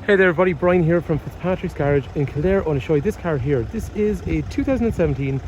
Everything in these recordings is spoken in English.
Hey there everybody, Brian here from Fitzpatrick's Garage in Kildare. I want to show you this car here. This is a 2017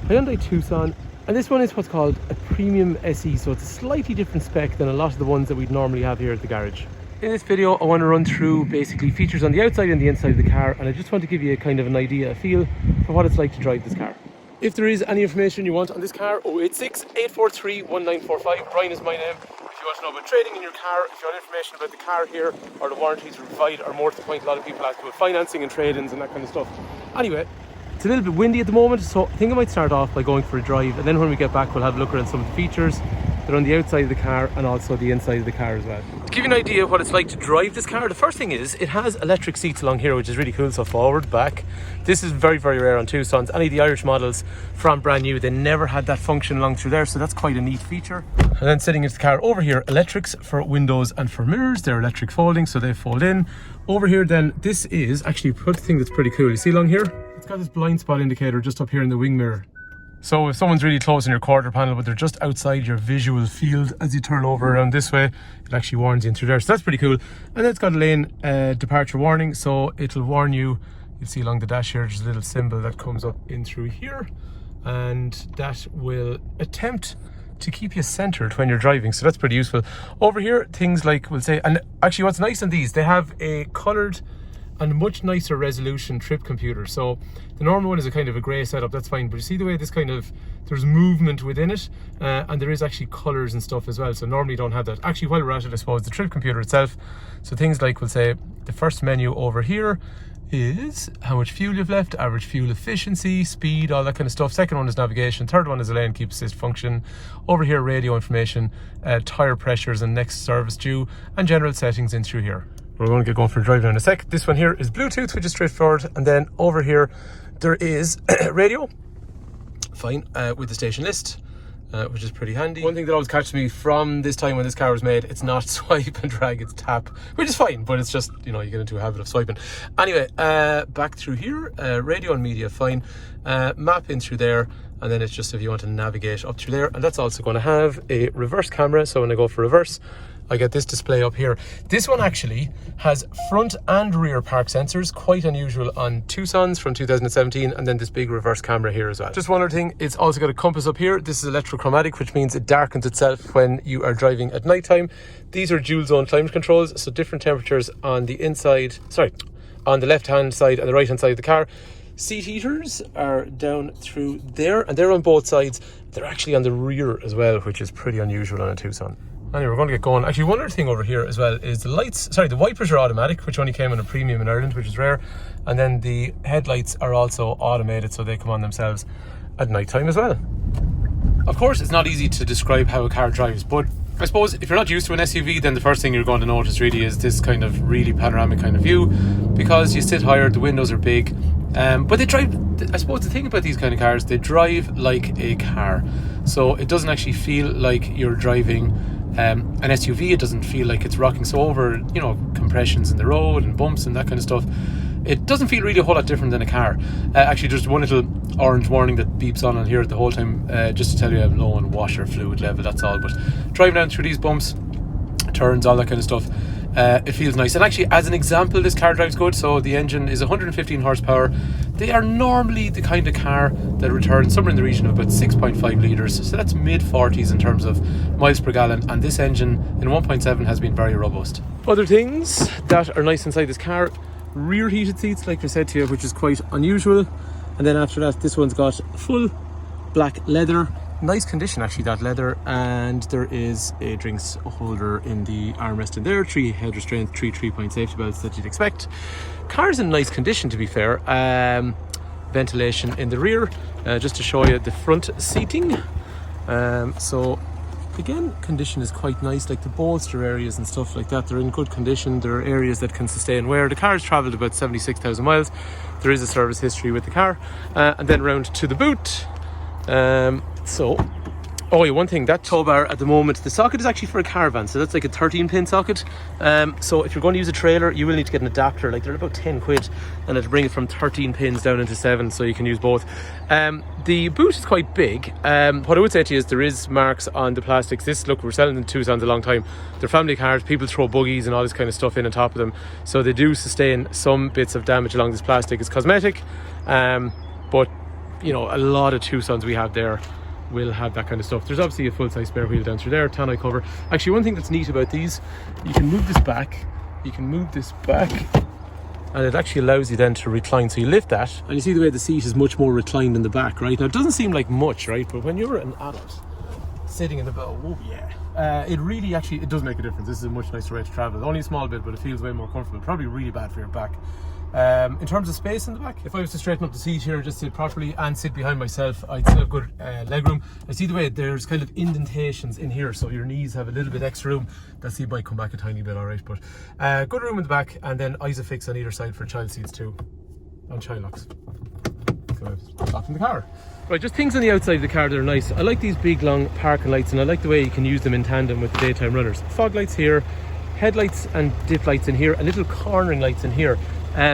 Hyundai Tucson, and this one is what's called a Premium SE, so it's a slightly different spec than a lot of the ones that we'd normally have here at the garage. In this video I want to run through basically features on the outside and the inside of the car, and I just want to give you a kind of an idea, a feel for what it's like to drive this car. If there is any information you want on this car, 086 843 1945, Brian is my name. If you want to know about trading in your car, if you want information about the car here or the warranties we provide, or more to the point, a lot of people ask about financing and trade-ins and that kind of stuff. Anyway, it's a little bit windy at the moment, so I think I might start off by going for a drive, and then when we get back we'll have a look around some of the features that are on the outside of the car and also the inside of the car as well. To give you an idea of what it's like to drive this car, the first thing is it has electric seats along here, which is really cool. So forward, back. This is very, very rare on Tucsons. Any of the Irish models from brand new, they never had that function along through there, so that's quite a neat feature. And then sitting into the car over here, electrics for windows and for mirrors. They're electric folding, so they fold in. Over here then, this is actually a thing that's pretty cool. You see along here? It's got this blind spot indicator just up here in the wing mirror. So if someone's really close in your quarter panel, but they're just outside your visual field, as you turn over around this way, it actually warns you in through there. So that's pretty cool. And then it's got a lane departure warning, so it'll warn you. You'll see along the dash here, there's a little symbol that comes up in through here, and that will attempt to keep you centered when you're driving. So that's pretty useful. Over here, things like, we'll say, and actually what's nice on these, they have a colored and much nicer resolution trip computer. So the normal one is a kind of a grey setup, that's fine, but you see the way this kind of, there's movement within it, and there is actually colours and stuff as well, so normally you don't have that. Actually, while we're at it, I suppose, the trip computer itself, so things like, we'll say, the first menu over here is how much fuel you've left, average fuel efficiency, speed, all that kind of stuff. Second one is navigation, third one is a lane keep assist function. Over here, radio information, tyre pressures and next service due, and general settings in through here. We're going to get going for a drive now in a sec. This one here is Bluetooth, which is straightforward, and then over here there is radio, fine, with the station list, which is pretty handy. One thing that always catches me from this time when this car was made, it's not swipe and drag, it's tap, which is fine, but it's just, you know, you get into a habit of swiping. Anyway, back through here, radio and media, fine, map in through there, and then it's just if you want to navigate up through there, and that's also going to have a reverse camera, so when I go for reverse, I get this display up here. This one actually has front and rear park sensors, quite unusual on Tucsons from 2017, and then this big reverse camera here as well. Just one other thing, it's also got a compass up here. This is electrochromatic, which means it darkens itself when you are driving at night time. These are dual zone climate controls, so different temperatures on the inside, on the left hand side and the right hand side of the car. Seat heaters are down through there, and they're on both sides. They're actually on the rear as well, which is pretty unusual on a Tucson. Anyway, we're going to get going. Actually, one other thing over here as well is the lights, the wipers are automatic, which only came in a Premium in Ireland, which is rare. And then the headlights are also automated, so they come on themselves at night time as well. Of course, it's not easy to describe how a car drives, but I suppose if you're not used to an SUV, then the first thing you're going to notice really is this kind of really panoramic kind of view, because you sit higher, the windows are big, but they drive, I suppose the thing about these kind of cars, they drive like a car. So it doesn't actually feel like you're driving an SUV. It doesn't feel like it's rocking. So over, you know, compressions in the road and bumps and that kind of stuff, it doesn't feel really a whole lot different than a car. Actually, just one little orange warning that beeps on here the whole time, just to tell you I'm low on washer fluid level, that's all. But driving down through these bumps, turns, all that kind of stuff, it feels nice. And actually, as an example, this car drives good. So the engine is 115 horsepower. They are normally the kind of car that returns somewhere in the region of about 6.5 litres. So that's mid-40s in terms of miles per gallon. And this engine in 1.7 has been very robust. Other things that are nice inside this car, rear heated seats, like I said to you, which is quite unusual. And then after that, this one's got full black leather. Nice condition actually, that leather, and there is a drinks holder in the armrest in there, 3 head restraints, 3-point safety belts that you'd expect. Car's in nice condition, to be fair. Ventilation in the rear, just to show you the front seating. So again, condition is quite nice, like the bolster areas and stuff like that, they're in good condition. There are areas that can sustain wear. The car's travelled about 76,000 miles. There is a service history with the car, and then round to the boot. So Oh yeah, one thing, that tow bar at the moment, the socket is actually for a caravan, so that's like a 13-pin socket. So if you're going to use a trailer, you will need to get an adapter. Like, they're about 10 quid, and it'll bring it from 13 pins down into 7, so you can use both. The boot is quite big. What I would say to you is there is marks on the plastics. Look, we're selling the Tucsons a long time. They're family cars. People throw buggies and all this kind of stuff in on top of them, so they do sustain some bits of damage along this plastic. It's cosmetic, but you know, a lot of Tucsons we have there will have that kind of stuff. There's obviously a full-size spare wheel down through there, tonneau cover. Actually, one thing that's neat about these, you can move this back, and it actually allows you then to recline. So you lift that, and you see the way the seat is much more reclined in the back, right? Now, it doesn't seem like much, right? But when you're an adult sitting in the bow, oh yeah, it really actually, it does make a difference. This is a much nicer way to travel. Only a small bit, but it feels way more comfortable. Probably really bad for your back. In terms of space in the back, if I was to straighten up the seat here, just sit properly and sit behind myself, I'd still have good leg room. I see the way there's kind of indentations in here, so your knees have a little bit extra room. That seat might come back a tiny bit, alright, but good room in the back, and then Isofix on either side for child seats too, and child locks. So I've locked in the car. Right, just things on the outside of the car that are nice. I like these big long parking lights, and I like the way you can use them in tandem with the daytime runners. Fog lights here, headlights and dip lights in here, and little cornering lights in here.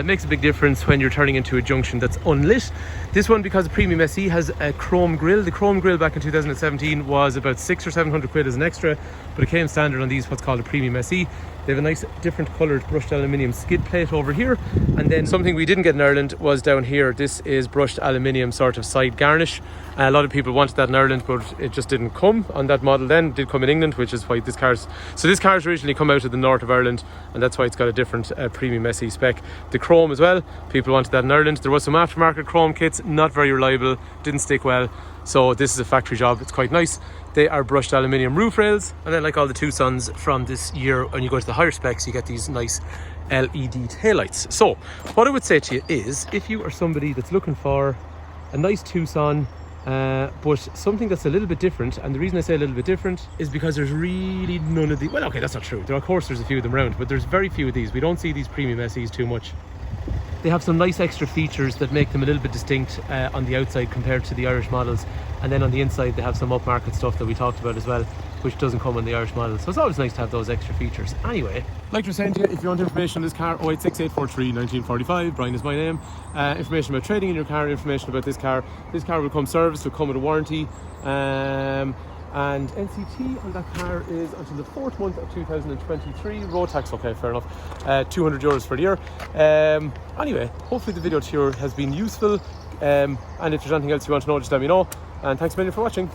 Makes a big difference when you're turning into a junction that's unlit. This one, because the Premium SE has a chrome grille. The chrome grille back in 2017 was about 600 or 700 quid as an extra, but it came standard on these, what's called a Premium SE. They have a nice different coloured brushed aluminium skid plate over here, and then something we didn't get in Ireland was down here. This is brushed aluminium sort of side garnish. A lot of people wanted that in Ireland, but it just didn't come on that model then. It did come in England, which is why this car's originally come out of the north of Ireland, and that's why it's got a different Premium SE spec. The chrome as well, people wanted that in Ireland. There was some aftermarket chrome kits, not very reliable, didn't stick well, so this is a factory job. It's quite nice. They are brushed aluminium roof rails, and then, like all the Tucsons from this year, when you go to the higher specs, you get these nice LED taillights. So what I would say to you is, if you are somebody that's looking for a nice Tucson, but something that's a little bit different, and the reason I say a little bit different is because there's really none of the, well, okay, that's not true. Of course there's a few of them around, but there's very few of these. We don't see these Premium SEs too much. They have some nice extra features that make them a little bit distinct on the outside compared to the Irish models, and then on the inside they have some upmarket stuff that we talked about as well, which doesn't come on the Irish models. So it's always nice to have those extra features. Anyway, like I was saying to you, if you want information on this car, 086843 1945, Brian is my name. Information about trading in your car, information about this car. This car will come serviced, will come with a warranty. And NCT on that car is until the 4th month of 2023. Road tax, okay, fair enough. €200 for the year. Anyway, hopefully the video to you has been useful. And if there's anything else you want to know, just let me know. And thanks a million for watching.